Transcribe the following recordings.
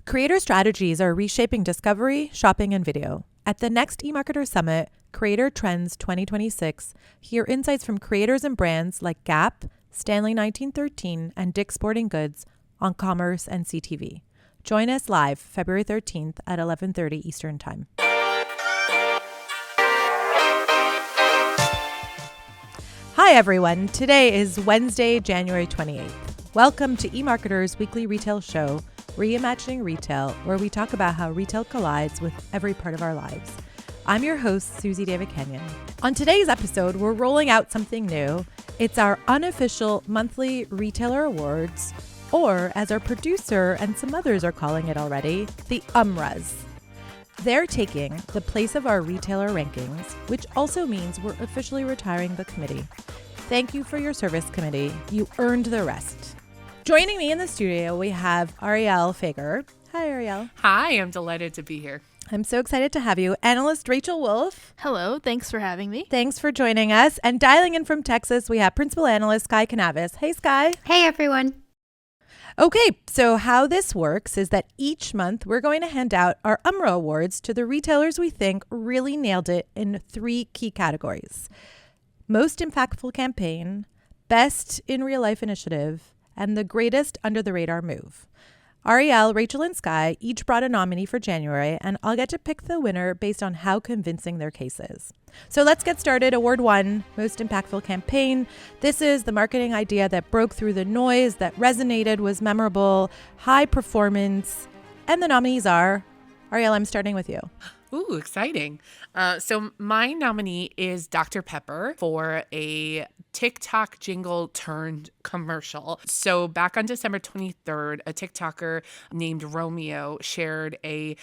Creator strategies are reshaping discovery, shopping, and video. At the next eMarketer Summit, Creator Trends 2026, hear insights from creators and brands like Gap, Stanley 1913, and Dick's Sporting Goods on commerce and CTV. Join us live February 13th at 11:30 Eastern Time. Hi, everyone. Today is Wednesday, January 28th. Welcome to eMarketer's weekly retail show, Reimagining Retail, where we talk about how retail collides with every part of our lives. I'm your host, Suzy Davidkhanian. On today's episode, we're rolling out something new. It's our Unofficial Monthly Retailer Awards, or as our producer and some others are calling it already, the U.M.R.A.s. They're taking the place of our retailer rankings, which also means we're officially retiring the committee. Thank you for your service, committee. You earned the rest. Joining me in the studio, we have Arielle Feger. Hi, Arielle. Hi, I'm delighted to be here. I'm so excited to have you. Analyst Rachel Wolff. Hello, thanks for having me. Thanks for joining us. And dialing in from Texas, we have Principal Analyst Sky Canaves. Hey, Sky. Hey, everyone. Okay, so how this works is that each month we're going to hand out our U.M.R.A. awards to the retailers we think really nailed it in 3 key categories: most impactful campaign, best in real life initiative, and the greatest under the radar move. Arielle, Rachel, and Sky each brought a nominee for January, and I'll get to pick the winner based on how convincing their case is. So let's get started. Award 1, most impactful campaign. This is the marketing idea that broke through the noise, that resonated, was memorable, high performance, and the nominees are, Arielle, I'm starting with you. Ooh, exciting. So my nominee is Dr. Pepper for a TikTok jingle turned commercial. So back on December 23rd, a TikToker named Romeo shared a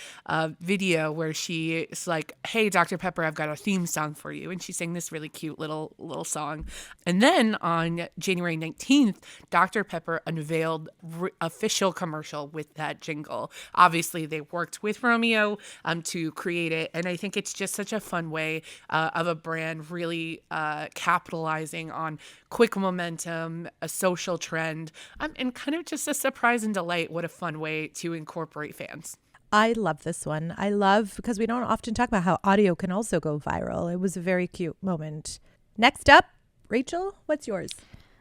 video where she is like, "Hey, Dr. Pepper, I've got a theme song for you." And she sang this really cute little song. And then on January 19th, Dr. Pepper unveiled official commercial with that jingle. Obviously, they worked with Romeo to create it. And I think it's just such a fun way of a brand really capitalizing on quick momentum, a social trend, and kind of just a surprise and delight. What a fun way to incorporate fans. I love this one. I love, because we don't often talk about how audio can also go viral. It was a very cute moment. Next up, Rachel, what's yours?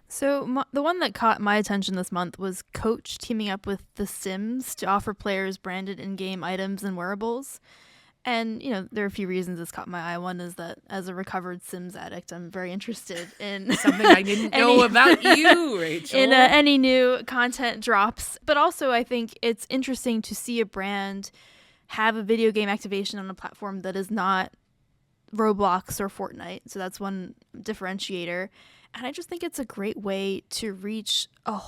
So the one that caught my attention this month was Coach teaming up with The Sims to offer players branded in-game items and wearables. And, you know, there are a few reasons this caught my eye. One is that as a recovered Sims addict, I'm very interested in something I didn't know about you, Rachel. In any new content drops. But also, I think it's interesting to see a brand have a video game activation on a platform that is not Roblox or Fortnite. So that's one differentiator. And I just think it's a great way to reach a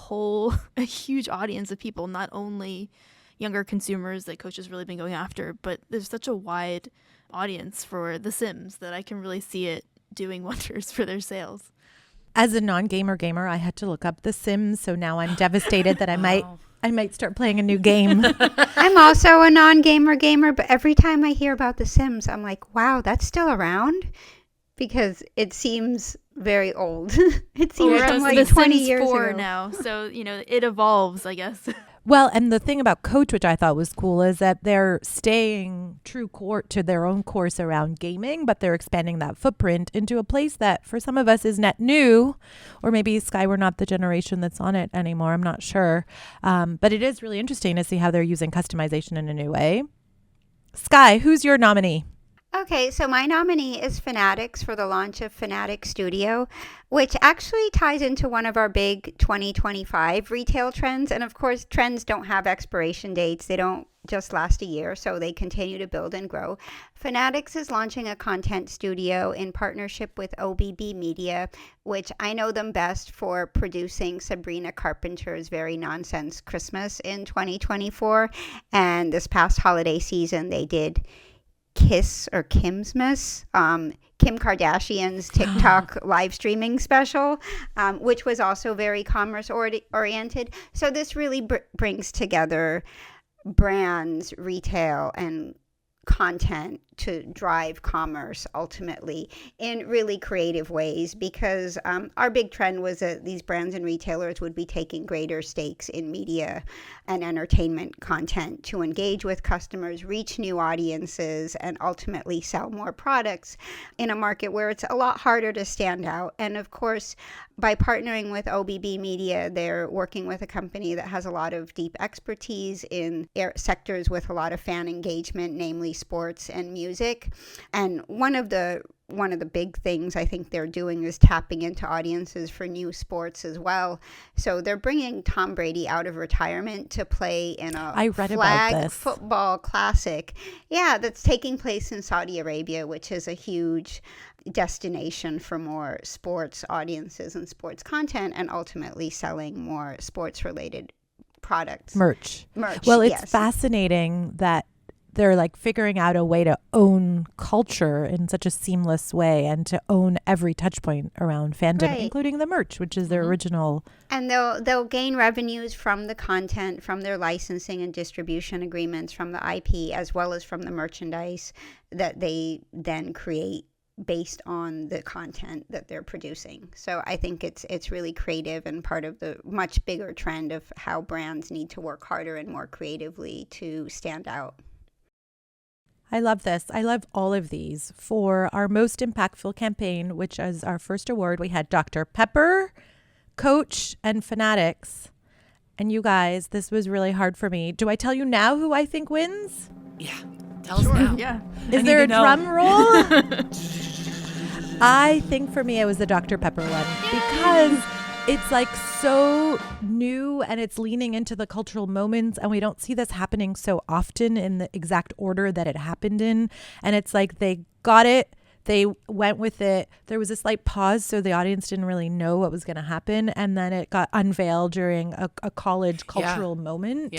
huge audience of people, not only younger consumers that Coach has really been going after, but there's such a wide audience for The Sims that I can really see it doing wonders for their sales. As a non-gamer gamer, I had to look up The Sims, so now I'm devastated that I might start playing a new game. I'm also a non-gamer gamer, but every time I hear about The Sims, I'm like, wow, that's still around? Because it seems very old. It seems from like 20 years ago now. So, you know, it evolves, I guess. Well, and the thing about Coach, which I thought was cool, is that they're staying true to their own course around gaming, but they're expanding that footprint into a place that for some of us is net new, or maybe Sky, we're not the generation that's on it anymore. I'm not sure. But it is really interesting to see how they're using customization in a new way. Sky, who's your nominee? Okay, so my nominee is Fanatics for the launch of Fanatic Studio, which actually ties into one of our big 2025 retail trends. And of course, trends don't have expiration dates. They don't just last a year, so they continue to build and grow. Fanatics is launching a content studio in partnership with OBB Media, which I know them best for producing Sabrina Carpenter's Very Nonsense Christmas in 2024. And this past holiday season, they did Kiss or Kimsmas, Kim Kardashian's TikTok live streaming special, which was also very commerce oriented. So this really brings together brands, retail, and content to drive commerce ultimately in really creative ways, because our big trend was that these brands and retailers would be taking greater stakes in media and entertainment content to engage with customers, reach new audiences, and ultimately sell more products in a market where it's a lot harder to stand out. And of course, by partnering with OBB Media, they're working with a company that has a lot of deep expertise in sectors with a lot of fan engagement, namely sports and music. And one of the big things I think they're doing is tapping into audiences for new sports as well. So they're bringing Tom Brady out of retirement to play in a flag football classic. Yeah, that's taking place in Saudi Arabia, which is a huge destination for more sports audiences and sports content, and ultimately selling more sports related products. Merch. Well, it's fascinating that they're like figuring out a way to own culture in such a seamless way and to own every touch point around fandom, including the merch, which is their original. And they'll gain revenues from the content, from their licensing and distribution agreements, from the IP, as well as from the merchandise that they then create based on the content that they're producing. So I think it's really creative and part of the much bigger trend of how brands need to work harder and more creatively to stand out. I love this. I love all of these. For our most impactful campaign, which is our first award, we had Dr. Pepper, Coach, and Fanatics. And you guys, this was really hard for me. Do I tell you now who I think wins? Yeah. Tell us now. Yeah. Is there a drum roll? I think for me it was the Dr. Pepper one because it's like so new and it's leaning into the cultural moments, and we don't see this happening so often in the exact order that it happened in. And it's like they got it. They went with it. There was a slight pause, so the audience didn't really know what was going to happen. And then it got unveiled during a college cultural moment,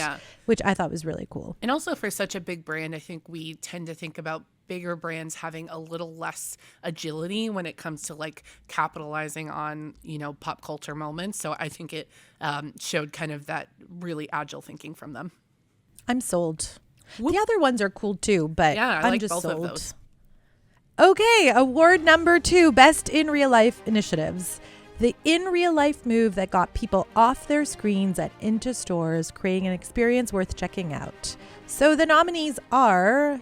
which I thought was really cool. And also for such a big brand, I think we tend to think about bigger brands having a little less agility when it comes to like capitalizing on, pop culture moments. So I think it showed kind of that really agile thinking from them. I'm sold. Whoop. The other ones are cool too, but I'm like just both sold. Of those. Okay, award number 2, Best in Real Life Initiatives. The in real life move that got people off their screens and into stores, creating an experience worth checking out. So the nominees are,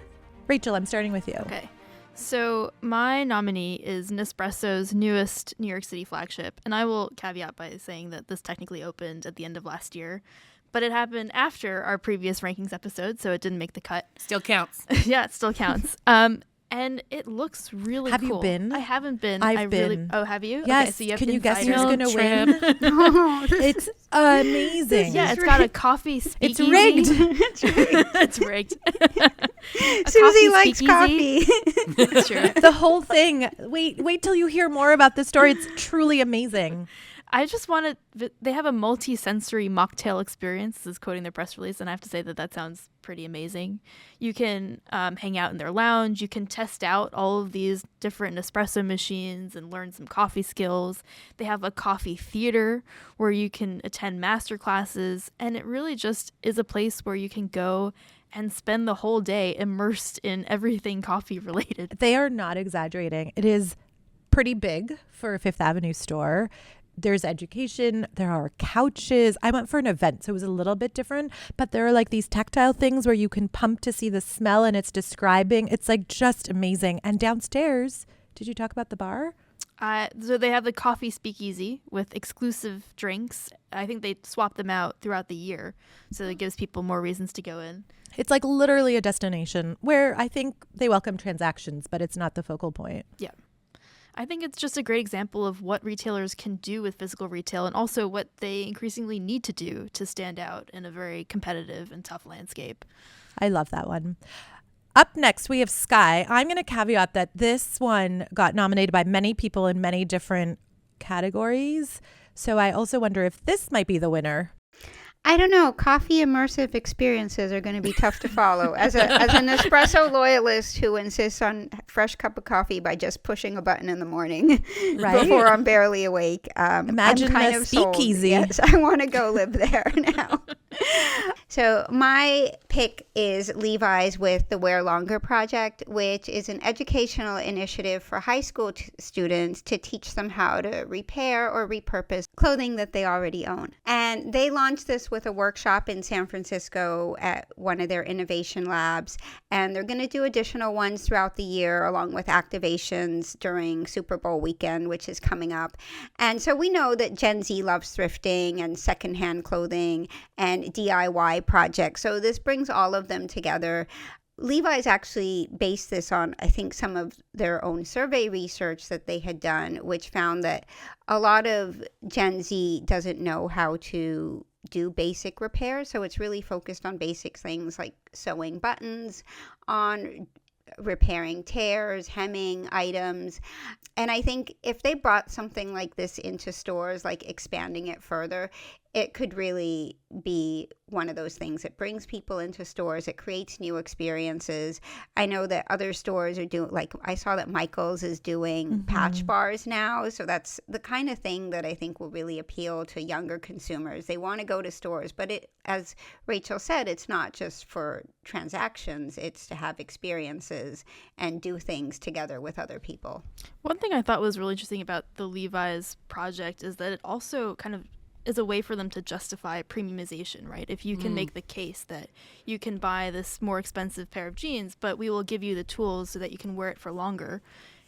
Rachel, I'm starting with you. Okay. So my nominee is Nespresso's newest New York City flagship. And I will caveat by saying that this technically opened at the end of last year. But it happened after our previous rankings episode, so it didn't make the cut. Still counts. Yeah, it still counts. And it looks really cool. Have you been? I haven't been. I've been. Oh, have you? Yes. Okay, so you have Can you guess insider. who's going to win? It's amazing. Yeah, it's got a coffee speakeasy. It's rigged. It's rigged. Suzy likes coffee. That's true. The whole thing. Wait till you hear more about the story. It's truly amazing. I just wanted, they have a multi-sensory mocktail experience. This is quoting their press release, and I have to say that sounds pretty amazing. You can hang out in their lounge. You can test out all of these different Nespresso machines and learn some coffee skills. They have a coffee theater where you can attend master classes, and it really just is a place where you can go and spend the whole day immersed in everything coffee related. They are not exaggerating. It is pretty big for a Fifth Avenue store. There's education. There are couches. I went for an event, so it was a little bit different. But there are like these tactile things where you can pump to see the smell, and it's describing. It's like just amazing. And downstairs, did you talk about the bar? So they have the coffee speakeasy with exclusive drinks. I think they swap them out throughout the year, so it gives people more reasons to go in. It's like literally a destination where I think they welcome transactions, but it's not the focal point. Yeah. I think it's just a great example of what retailers can do with physical retail and also what they increasingly need to do to stand out in a very competitive and tough landscape. I love that one. Up next, we have Sky. I'm going to caveat that this one got nominated by many people in many different categories. So I also wonder if this might be the winner. I don't know. Coffee immersive experiences are going to be tough to follow. As an Nespresso loyalist who insists on fresh cup of coffee by just pushing a button in the morning Right. before I'm barely awake. Imagine I'm kind a of sold. speakeasy. Yes, I want to go live there now. So my pick is Levi's with the Wear Longer Project, which is an educational initiative for high school students to teach them how to repair or repurpose clothing that they already own. And they launched this with a workshop in San Francisco at one of their innovation labs. And they're going to do additional ones throughout the year, along with activations during Super Bowl weekend, which is coming up. And so we know that Gen Z loves thrifting and secondhand clothing and DIY projects. So this brings all of them together. Levi's actually based this on, I think, some of their own survey research that they had done, which found that a lot of Gen Z doesn't know how to do basic repairs. So it's really focused on basic things like sewing buttons, on repairing tears, hemming items. And I think if they brought something like this into stores, like expanding it further, it could really be one of those things that brings people into stores. It creates new experiences. I know that other stores are doing, like I saw that Michael's is doing patch bars now. So that's the kind of thing that I think will really appeal to younger consumers. They want to go to stores, but it, as Rachel said, it's not just for transactions. It's to have experiences and do things together with other people. One thing I thought was really interesting about the Levi's project is that it also kind of is a way for them to justify premiumization, right? If you can make the case that you can buy this more expensive pair of jeans, but we will give you the tools so that you can wear it for longer,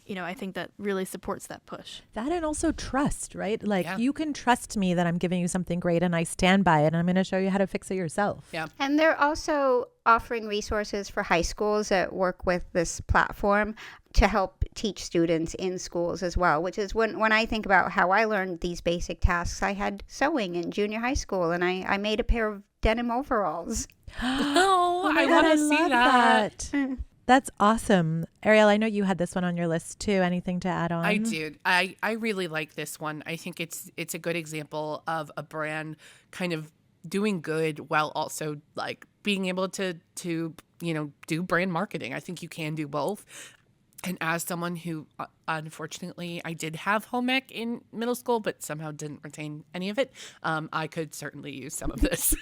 I think that really supports that push. That and also trust, right? Like you can trust me that I'm giving you something great and I stand by it and I'm going to show you how to fix it yourself. Yeah. And they're also offering resources for high schools that work with this platform to help teach students in schools as well, which is when I think about how I learned these basic tasks. I had sewing in junior high school and I made a pair of denim overalls. Oh, my I God, want to see love that. That's awesome. Arielle, I know you had this one on your list too. Anything to add on? I did. I really like this one. I think it's a good example of a brand kind of doing good while also like being able to do brand marketing. I think you can do both. And as someone who, unfortunately, I did have home ec in middle school, but somehow didn't retain any of it, I could certainly use some of this.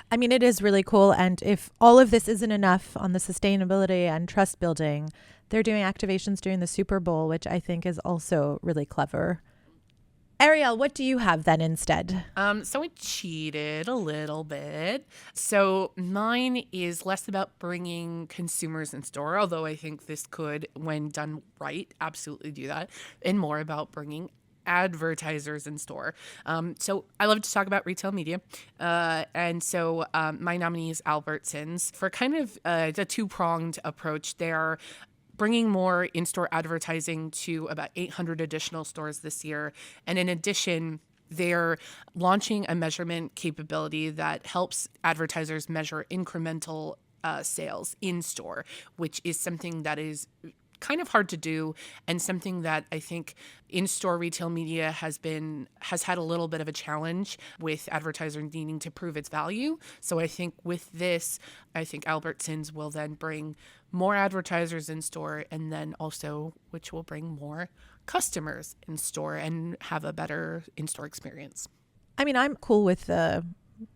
I mean, it is really cool. And if all of this isn't enough on the sustainability and trust building, they're doing activations during the Super Bowl, which I think is also really clever. Arielle, what do you have then instead? So I cheated a little bit. So mine is less about bringing consumers in store, although I think this could, when done right, absolutely do that, and more about bringing advertisers in store. So I love to talk about retail media. And so my nominee is Albertsons for kind of a two-pronged approach. They're bringing more in-store advertising to about 800 additional stores this year. And in addition, they're launching a measurement capability that helps advertisers measure incremental sales in store, which is something that is kind of hard to do and something that I think in-store retail media has had a little bit of a challenge with advertisers needing to prove its value. So I think with this, I think Albertsons will then bring more advertisers in store and then also which will bring more customers in store and have a better in-store experience. I mean, I'm cool with the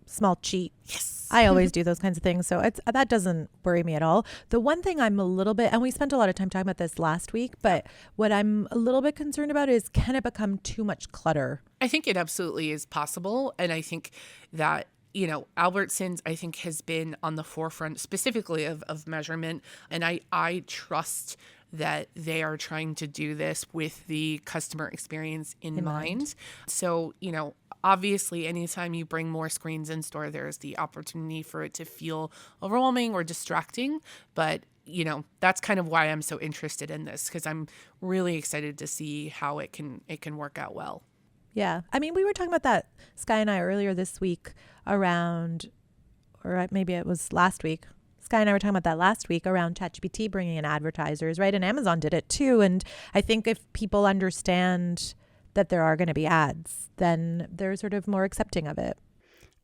small cheat. Yes. I always do those kinds of things. So that doesn't worry me at all. The one thing I'm a little bit, and we spent a lot of time talking about this last week, but what I'm a little bit concerned about is, can it become too much clutter? I think it absolutely is possible. And I think that, Albertsons, I think, has been on the forefront specifically of measurement. And I trust that they are trying to do this with the customer experience in mind. So, obviously, anytime you bring more screens in store, there's the opportunity for it to feel overwhelming or distracting. But, that's kind of why I'm so interested in this, because I'm really excited to see how it can work out well. Yeah. I mean, we were talking about that, Sky and I, earlier this week around, or maybe it was last week. Sky and I were talking about that last week around ChatGPT bringing in advertisers, right? And Amazon did it too. And I think if people understand that there are going to be ads, then they're sort of more accepting of it.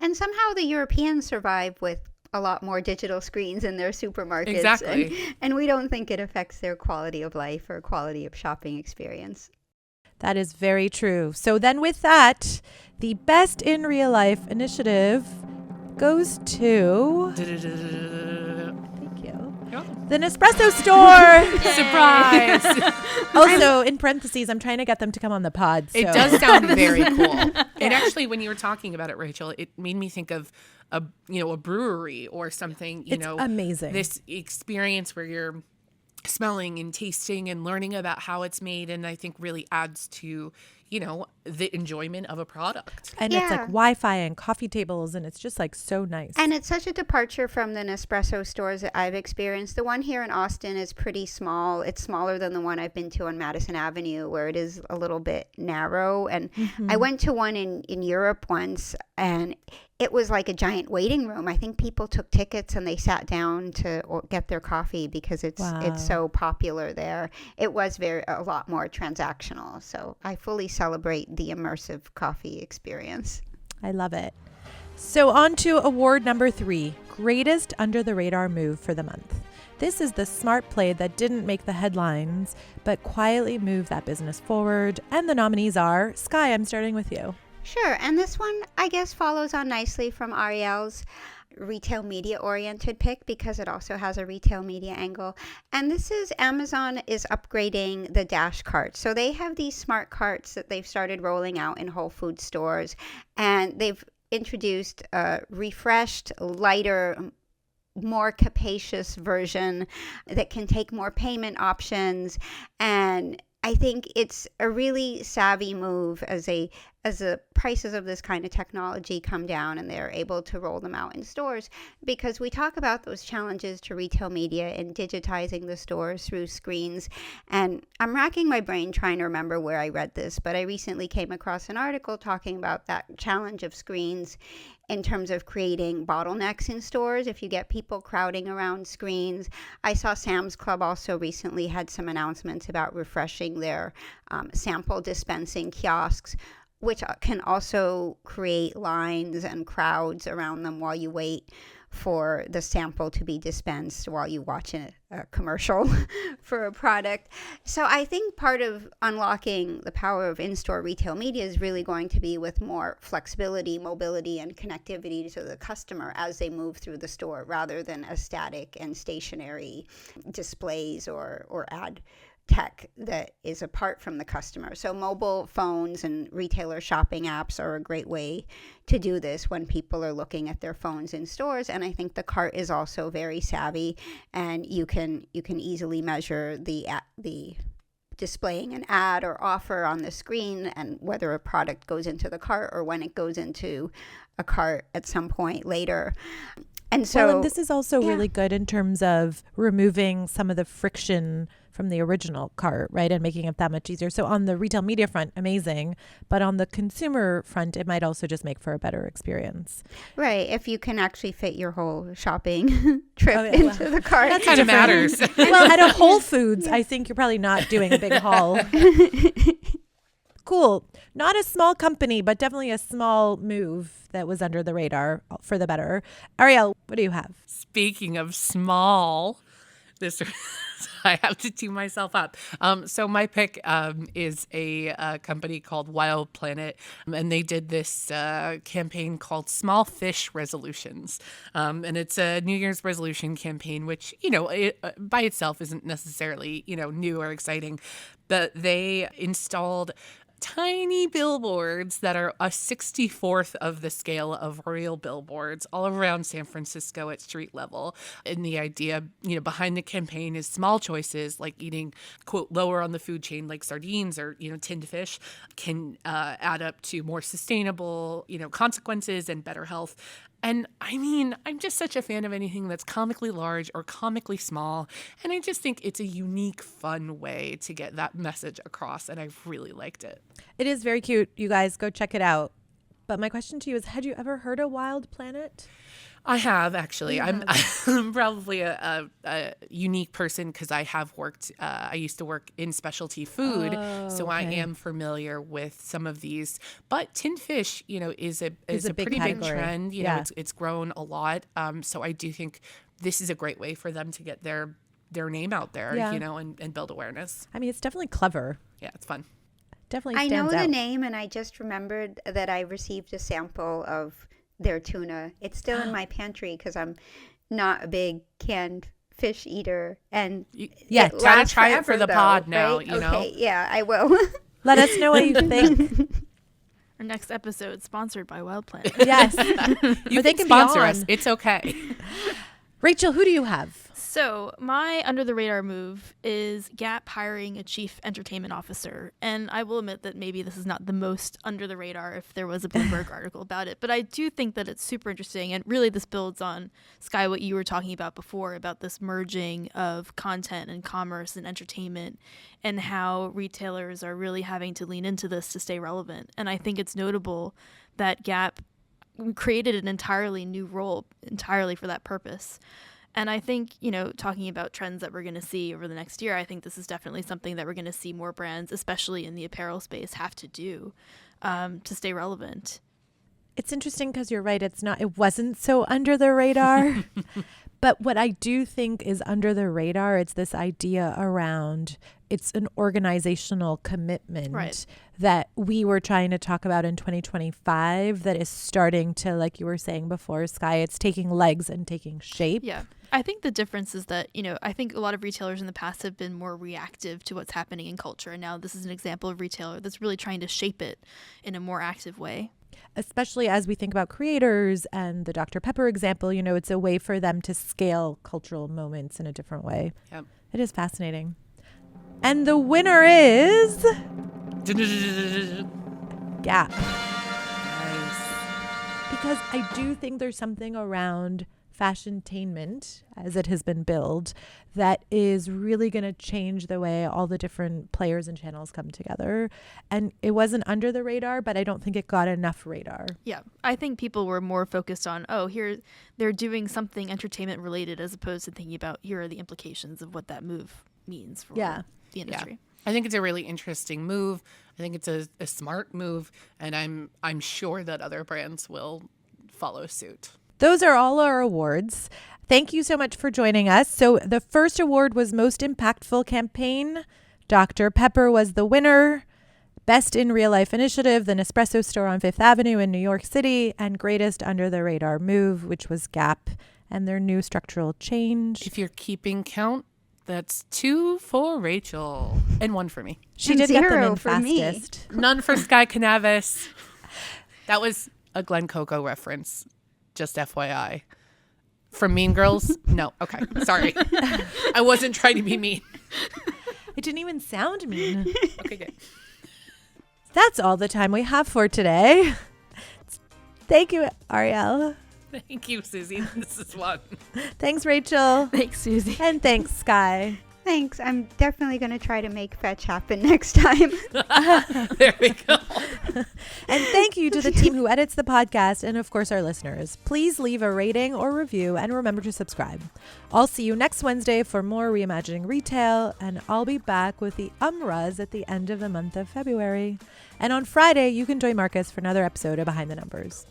And somehow the Europeans survive with a lot more digital screens in their supermarkets. Exactly. And we don't think it affects their quality of life or quality of shopping experience. That is very true. So then with that, the Best in Real Life initiative goes to... Thank you. The Nespresso store. Surprise. Also, in parentheses, I'm trying to get them to come on the pod. So. It does sound very cool. And actually, when you were talking about it, Rachel, it made me think of a brewery or something. It's amazing. This experience where you're smelling and tasting and learning about how it's made, and I think really adds to the enjoyment of a product. And it's like Wi-Fi and coffee tables, and it's just like so nice. And it's such a departure from the Nespresso stores that I've experienced. The one here in Austin is pretty small. It's smaller than the one I've been to on Madison Avenue, where it is a little bit narrow. And I went to one in Europe once, and it was like a giant waiting room. I think people took tickets and they sat down to get their coffee because it's so popular there. It was a lot more transactional. So I fully celebrate the immersive coffee experience. I love it. So on to award number 3, greatest under the radar move for the month. This is the smart play that didn't make the headlines, but quietly moved that business forward. And the nominees are, Sky, I'm starting with you. Sure. And this one, I guess, follows on nicely from Arielle's retail media oriented pick because it also has a retail media angle. And this is Amazon is upgrading the Dash cart. So they have these smart carts that they've started rolling out in Whole Foods stores, and they've introduced a refreshed, lighter, more capacious version that can take more payment options. And I think it's a really savvy move as the prices of this kind of technology come down and they're able to roll them out in stores, because we talk about those challenges to retail media and digitizing the stores through screens. And I'm racking my brain trying to remember where I read this, but I recently came across an article talking about that challenge of screens in terms of creating bottlenecks in stores if you get people crowding around screens. I saw Sam's Club also recently had some announcements about refreshing their sample dispensing kiosks, which can also create lines and crowds around them while you wait for the sample to be dispensed while you watch a commercial for a product. So I think part of unlocking the power of in-store retail media is really going to be with more flexibility, mobility, and connectivity to the customer as they move through the store, rather than a static and stationary displays or ad tech that is apart from the customer. So mobile phones and retailer shopping apps are a great way to do this when people are looking at their phones in stores. And I think the cart is also very savvy, and you can easily measure the displaying an ad or offer on the screen and whether a product goes into the cart or when it goes into a cart at some point later. And so and this is also really good in terms of removing some of the friction from the original cart, right? And making it that much easier. So on the retail media front, amazing. But on the consumer front, it might also just make for a better experience. Right. If you can actually fit your whole shopping trip into the cart. That kind of matters. Well, at a Whole Foods, I think you're probably not doing a big haul. Cool. Not a small company, but definitely a small move that was under the radar for the better. Arielle, what do you have? Speaking of small, this I have to tee myself up. So my pick is a company called Wild Planet, and they did this campaign called Small Fish Resolutions, and it's a New Year's resolution campaign, which by itself isn't necessarily new or exciting, but they installed tiny billboards that are a 64th of the scale of real billboards all around San Francisco at street level. And the idea, behind the campaign is small choices like eating, quote, lower on the food chain like sardines or, tinned fish can add up to more sustainable, consequences and better health. And I mean, I'm just such a fan of anything that's comically large or comically small. And I just think it's a unique, fun way to get that message across. And I really liked it. It is very cute. You guys go check it out. But my question to you is, had you ever heard of Wild Planet? I have actually. Yeah. I'm probably a unique person because I have worked. I used to work in specialty food, so I am familiar with some of these. But tinned fish, is a pretty big trend. It's grown a lot. So I do think this is a great way for them to get their name out there. And build awareness. I mean, it's definitely clever. Yeah, it's fun. Definitely I stands know out. the name, and I just remembered that I received a sample of their tuna. It's still in my pantry because I'm not a big canned fish eater. And gotta try it for the pod now, right? Okay, yeah, I will. Let us know what you think. Our next episode sponsored by Wild Plant. Yes. You they can can be sponsor on. us. It's okay. Rachel, who do you have? So my under the radar move is Gap hiring a chief entertainment officer. And I will admit that maybe this is not the most under the radar if there was a Bloomberg article about it. But I do think that it's super interesting. And really this builds on, Sky, what you were talking about before, about this merging of content and commerce and entertainment and how retailers are really having to lean into this to stay relevant. And I think it's notable that Gap created an entirely new role entirely for that purpose. And I think, talking about trends that we're going to see over the next year, I think this is definitely something that we're going to see more brands, especially in the apparel space, have to do to stay relevant. It's interesting because you're right. It wasn't so under the radar. But what I do think is under the radar, it's this idea around it's an organizational commitment that we were trying to talk about in 2025 that is starting to, like you were saying before, Sky, it's taking legs and taking shape. Yeah. I think the difference is that, I think a lot of retailers in the past have been more reactive to what's happening in culture. And now this is an example of a retailer that's really trying to shape it in a more active way. Especially as we think about creators and the Dr. Pepper example, it's a way for them to scale cultural moments in a different way. Yep. It is fascinating. And the winner is Gap. Nice. Because I do think there's something around fashiontainment, as it has been billed, that is really going to change the way all the different players and channels come together. And it wasn't under the radar, but I don't think it got enough radar. Yeah, I think people were more focused on, here they're doing something entertainment related, as opposed to thinking about here are the implications of what that move means for the industry. Yeah. I think it's a really interesting move. I think it's a smart move, and I'm sure that other brands will follow suit. Those are all our awards. Thank you so much for joining us. So the first award was Most Impactful Campaign. Dr. Pepper was the winner. Best in Real Life Initiative, the Nespresso store on Fifth Avenue in New York City. And Greatest Under the Radar Move, which was Gap and their new structural change. If you're keeping count, that's 2 for Rachel and 1 for me. She And did get them 0 in for me. fastest. None for Sky Canaves. That was a Glen Coco reference, just FYI. From Mean Girls? No. Okay. Sorry. I wasn't trying to be mean. It didn't even sound mean. Okay, good. That's all the time we have for today. Thank you, Arielle. Thank you, Suzy. This is fun. Thanks, Rachel. Thanks, Suzy. And thanks, Sky. Thanks. I'm definitely going to try to make fetch happen next time. There we go. And thank you to the team who edits the podcast and, of course, our listeners. Please leave a rating or review and remember to subscribe. I'll see you next Wednesday for more Reimagining Retail, and I'll be back with the U.M.R.A.s at the end of the month of February. And on Friday, you can join Marcus for another episode of Behind the Numbers.